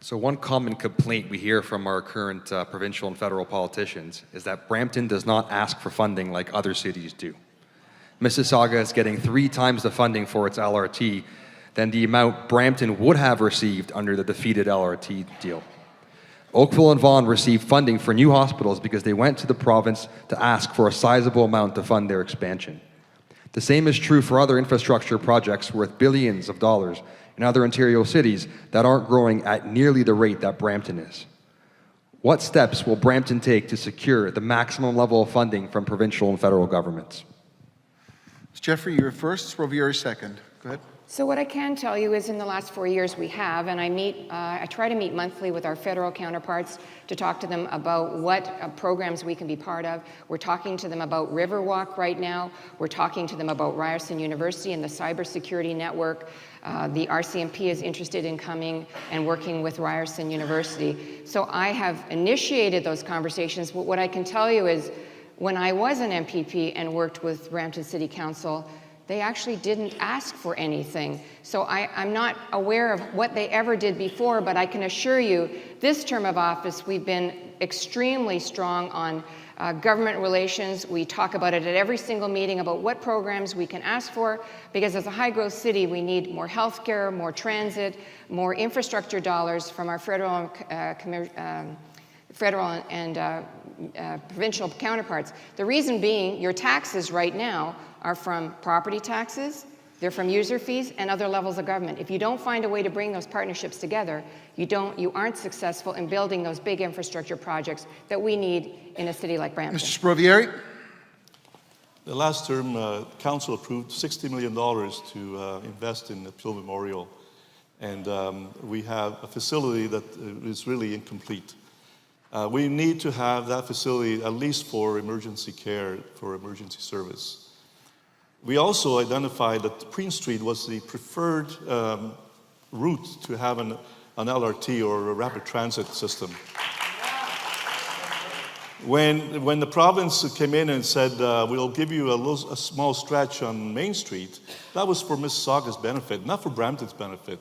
So one common complaint we hear from our current provincial and federal politicians is that Brampton does not ask for funding like other cities do. Mississauga is getting 3 times the funding for its LRT than the amount Brampton would have received under the defeated LRT deal. Oakville and Vaughan received funding for new hospitals because they went to the province to ask for a sizable amount to fund their expansion. The same is true for other infrastructure projects worth billions of dollars in other Ontario cities that aren't growing at nearly the rate that Brampton is. What steps will Brampton take to secure the maximum level of funding from provincial and federal governments? Jeffrey, you're first. Rovier second. Go ahead. So what I can tell you is in the last 4 years we have, and I try to meet monthly with our federal counterparts to talk to them about what programs we can be part of. We're talking to them about Riverwalk right now. We're talking to them about Ryerson University and the cybersecurity network. The RCMP is interested in coming and working with Ryerson University. So I have initiated those conversations, but what I can tell you is when I was an MPP and worked with Brampton City Council, they actually didn't ask for anything. So I'm not aware of what they ever did before, but I can assure you, this term of office, we've been extremely strong on government relations. We talk about it at every single meeting about what programs we can ask for, because as a high-growth city, we need more healthcare, more transit, more infrastructure dollars from our federal and provincial counterparts. The reason being, your taxes right now are from property taxes, they're from user fees and other levels of government. If you don't find a way to bring those partnerships together, you aren't successful in building those big infrastructure projects that we need in a city like Brampton. Mr. Sprovieri? The last term, Council approved $60 million to invest in the Peel Memorial. And we have a facility that is really incomplete. We need to have that facility at least for emergency care, for emergency service. We also identified that Queen Street was the preferred route to have an LRT or a rapid transit system. When the province came in and said, we'll give you a small stretch on Main Street, that was for Mississauga's benefit, not for Brampton's benefit.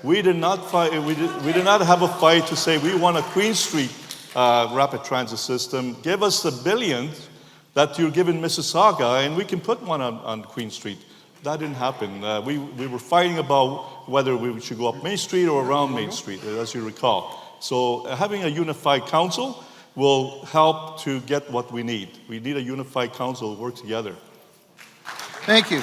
We did not have a fight to say we want a Queen Street rapid transit system. Give us the billions that you're giving Mississauga, and we can put one on Queen Street. That didn't happen. We were fighting about whether we should go up Main Street or around Main Street, as you recall. So having a unified council will help to get what we need. We need a unified council to work together. Thank you.